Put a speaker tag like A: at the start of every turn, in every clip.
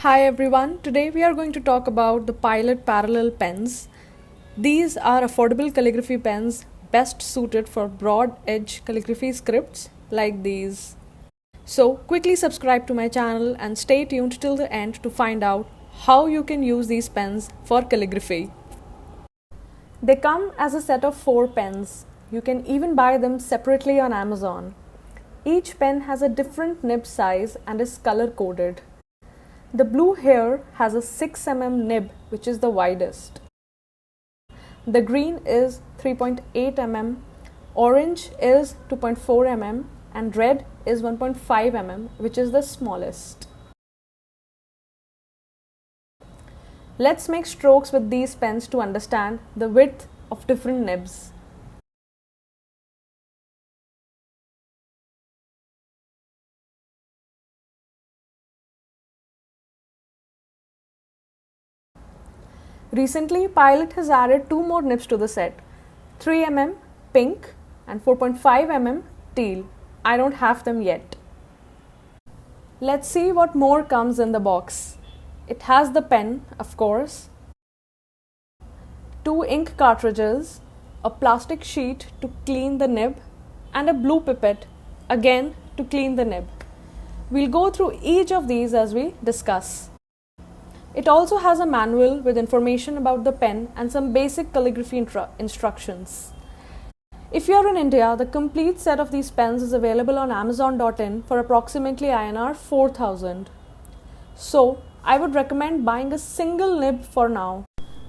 A: Hi everyone, today we are going to talk about the Pilot Parallel pens. These are affordable calligraphy pens best suited for broad edge calligraphy scripts like these. So quickly subscribe to my channel and stay tuned till the end to find out how you can use these pens for calligraphy. They come as a set of 4 pens. You can even buy them separately on Amazon. Each pen has a different nib size and is color coded. The blue here has a 6 mm nib, which is the widest. The green is 3.8 mm, orange is 2.4 mm, and red is 1.5 mm, which is the smallest. Let's make strokes with these pens to understand the width of different nibs. Recently, Pilot has added 2 more nibs to the set, 3 mm pink and 4.5 mm teal. I don't have them yet. Let's see what more comes in the box. It has the pen, of course, 2 ink cartridges, a plastic sheet to clean the nib, and a blue pipette, again to clean the nib. We'll go through each of these as we discuss. It also has a manual with information about the pen and some basic calligraphy instructions. If you are in India, the complete set of these pens is available on Amazon.in for approximately INR 4000. So, I would recommend buying a single nib for now.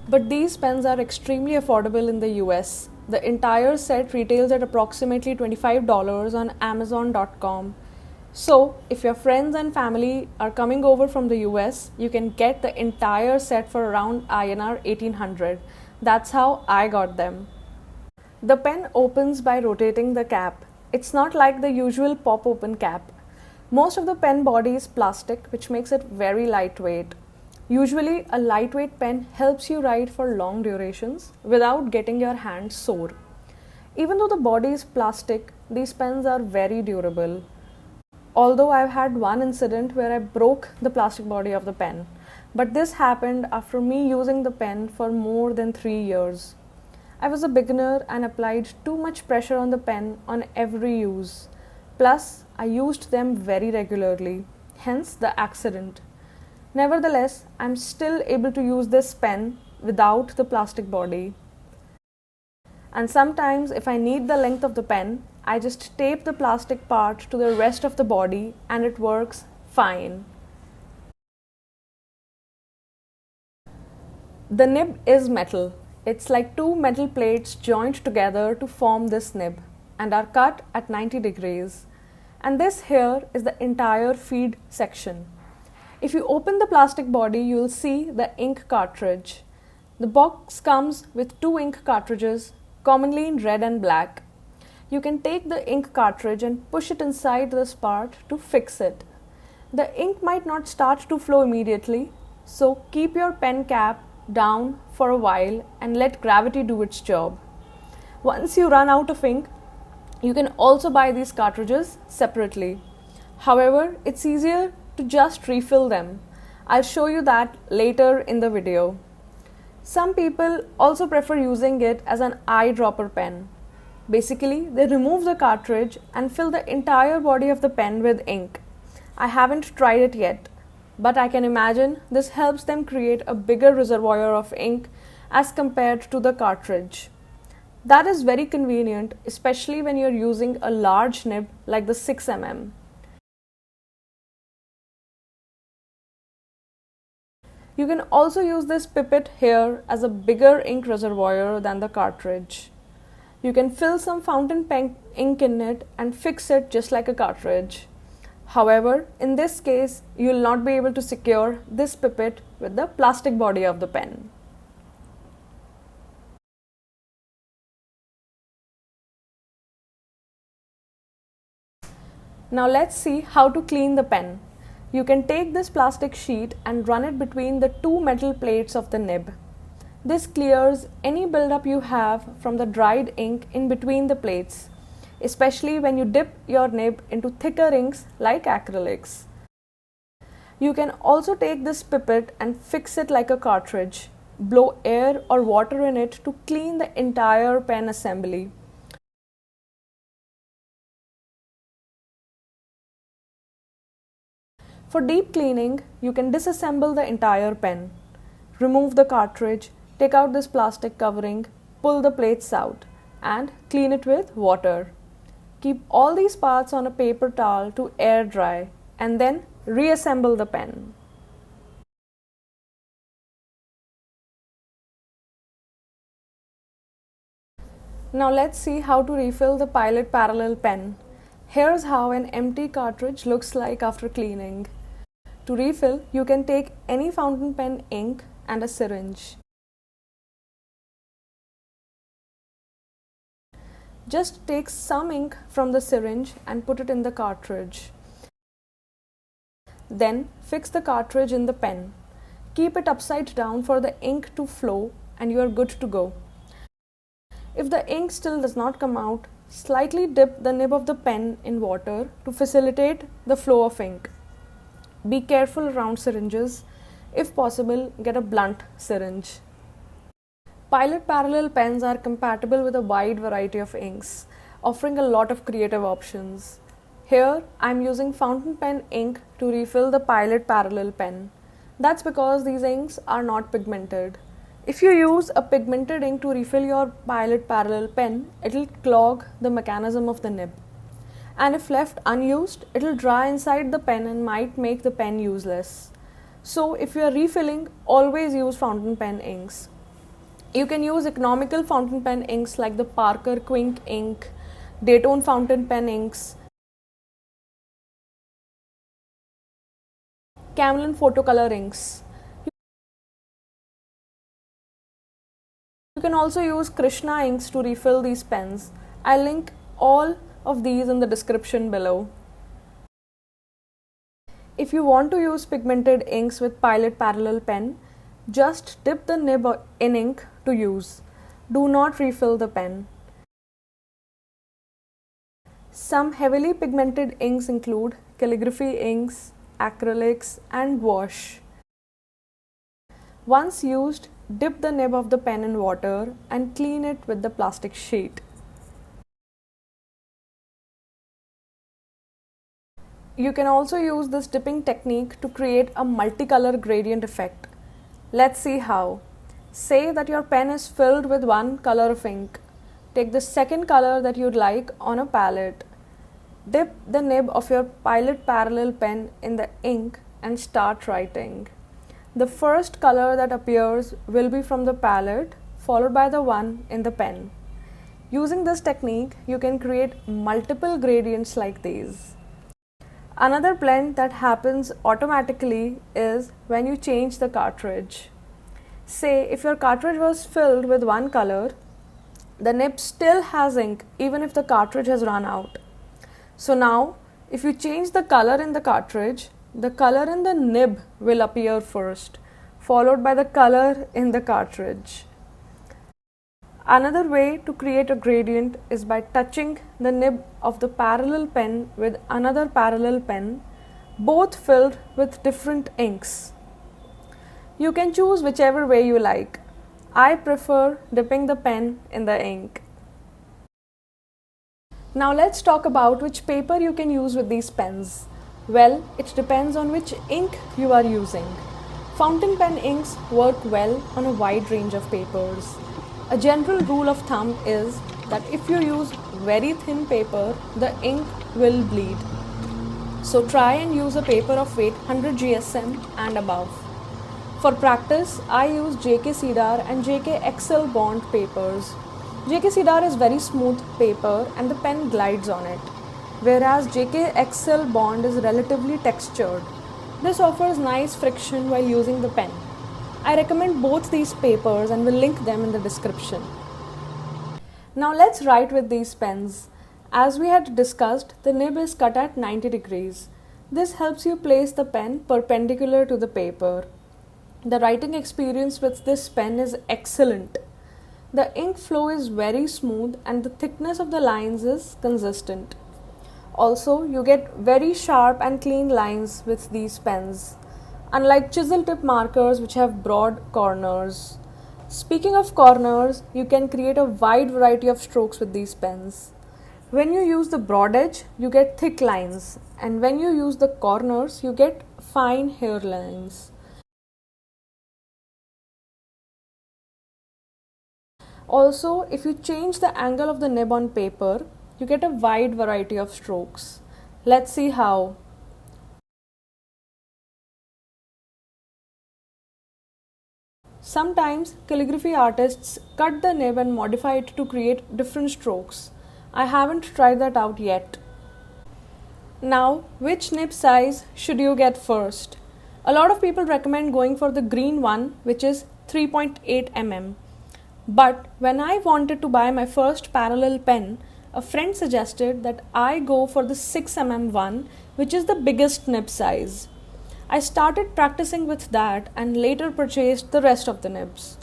A: But these pens are extremely affordable in the US. The entire set retails at approximately $25 on Amazon.com. So, if your friends and family are coming over from the US, you can get the entire set for around INR 1800. That's how I got them. The pen opens by rotating the cap. It's not like the usual pop-open cap. Most of the pen body is plastic, which makes it very lightweight. Usually, a lightweight pen helps you write for long durations without getting your hands sore. Even though the body is plastic, these pens are very durable. Although I've had one incident where I broke the plastic body of the pen, but this happened after me using the pen for more than 3 years. I was a beginner and applied too much pressure on the pen on every use. Plus, I used them very regularly, hence the accident. Nevertheless, I'm still able to use this pen without the plastic body. And sometimes if I need the length of the pen, I just tape the plastic part to the rest of the body and it works fine. The nib is metal. It's like 2 metal plates joined together to form this nib and are cut at 90 degrees. And this here is the entire feed section. If you open the plastic body, you'll see the ink cartridge. The box comes with 2 ink cartridges, commonly in red and black. You can take the ink cartridge and push it inside this part to fix it. The ink might not start to flow immediately, so keep your pen cap down for a while and let gravity do its job. Once you run out of ink, you can also buy these cartridges separately. However, it's easier to just refill them. I'll show you that later in the video. Some people also prefer using it as an eyedropper pen. Basically, they remove the cartridge and fill the entire body of the pen with ink. I haven't tried it yet, but I can imagine this helps them create a bigger reservoir of ink as compared to the cartridge. That is very convenient, especially when you're using a large nib like the 6 mm. You can also use this pipette here as a bigger ink reservoir than the cartridge. You can fill some fountain pen ink in it and fix it just like a cartridge. However, in this case, you will not be able to secure this pipette with the plastic body of the pen. Now let's see how to clean the pen. You can take this plastic sheet and run it between the 2 metal plates of the nib. This clears any buildup you have from the dried ink in between the plates, especially when you dip your nib into thicker inks like acrylics. You can also take this pipette and fix it like a cartridge. Blow air or water in it to clean the entire pen assembly. For deep cleaning, you can disassemble the entire pen. Remove the cartridge, take out this plastic covering, pull the plates out, and clean it with water. Keep all these parts on a paper towel to air dry, and then reassemble the pen. Now let's see how to refill the Pilot Parallel pen. Here's how an empty cartridge looks like after cleaning. To refill, you can take any fountain pen ink and a syringe. Just take some ink from the syringe and put it in the cartridge. Then fix the cartridge in the pen. Keep it upside down for the ink to flow and you are good to go. If the ink still does not come out, slightly dip the nib of the pen in water to facilitate the flow of ink. Be careful around syringes. If possible, get a blunt syringe. Pilot Parallel pens are compatible with a wide variety of inks, offering a lot of creative options. Here, I am using fountain pen ink to refill the Pilot Parallel pen. That's because these inks are not pigmented. If you use a pigmented ink to refill your Pilot Parallel pen, it will clog the mechanism of the nib. And if left unused, it will dry inside the pen and might make the pen useless. So if you are refilling, always use fountain pen inks. You can use economical fountain pen inks like the Parker Quink ink, Daytone fountain pen inks, Camlin photocolor inks. You can also use Krishna inks to refill these pens. I'll link all of these in the description below. If you want to use pigmented inks with Pilot Parallel pen, just dip the nib in ink to use. Do not refill the pen. Some heavily pigmented inks include calligraphy inks, acrylics, and gouache. Once used, dip the nib of the pen in water and clean it with the plastic sheet. You can also use this dipping technique to create a multicolor gradient effect. Let's see how. Say that your pen is filled with one color of ink. Take the second color that you'd like on a palette. Dip the nib of your Pilot Parallel pen in the ink and start writing. The first color that appears will be from the palette, followed by the one in the pen. Using this technique, you can create multiple gradients like these. Another blend that happens automatically is when you change the cartridge. Say if your cartridge was filled with one color, the nib still has ink even if the cartridge has run out. So now, if you change the color in the cartridge, the color in the nib will appear first, followed by the color in the cartridge. Another way to create a gradient is by touching the nib of the parallel pen with another parallel pen, both filled with different inks. You can choose whichever way you like. I prefer dipping the pen in the ink. Now let's talk about which paper you can use with these pens. Well, it depends on which ink you are using. Fountain pen inks work well on a wide range of papers. A general rule of thumb is that if you use very thin paper, the ink will bleed. So try and use a paper of weight 100 GSM and above. For practice, I use JK Cedar and JK XL Bond papers. JK Cedar is very smooth paper and the pen glides on it, whereas JK XL Bond is relatively textured. This offers nice friction while using the pen. I recommend both these papers and will link them in the description. Now let's write with these pens. As we had discussed, the nib is cut at 90 degrees. This helps you place the pen perpendicular to the paper. The writing experience with this pen is excellent. The ink flow is very smooth and the thickness of the lines is consistent. Also, you get very sharp and clean lines with these pens. unlike chisel tip markers which have broad corners. Speaking of corners, you can create a wide variety of strokes with these pens. When you use the broad edge, you get thick lines, and when you use the corners, you get fine hairlines. Also, if you change the angle of the nib on paper, you get a wide variety of strokes. Let's see how. Sometimes calligraphy artists cut the nib and modify it to create different strokes. I haven't tried that out yet. Now, which nib size should you get first? A lot of people recommend going for the green one, which is 3.8 mm. But when I wanted to buy my first parallel pen, a friend suggested that I go for the 6 mm one, which is the biggest nib size. I started practicing with that and later purchased the rest of the nibs.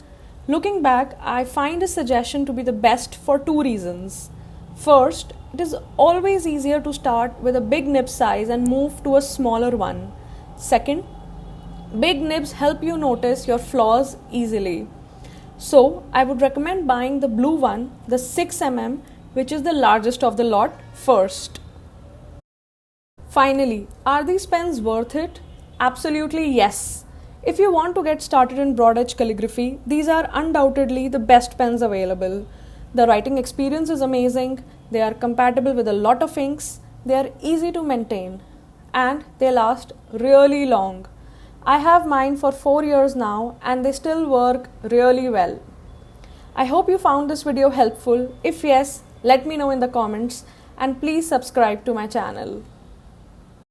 A: Looking back, I find this suggestion to be the best for two reasons. First, it is always easier to start with a big nib size and move to a smaller one. Second, big nibs help you notice your flaws easily. So, I would recommend buying the blue one, the 6 mm, which is the largest of the lot, first. Finally, are these pens worth it? Absolutely yes. If you want to get started in broad edge calligraphy, these are undoubtedly the best pens available. The writing experience is amazing, they are compatible with a lot of inks, they are easy to maintain, and they last really long. I have mine for 4 years now and they still work really well. I hope you found this video helpful. If yes, let me know in the comments and please subscribe to my channel.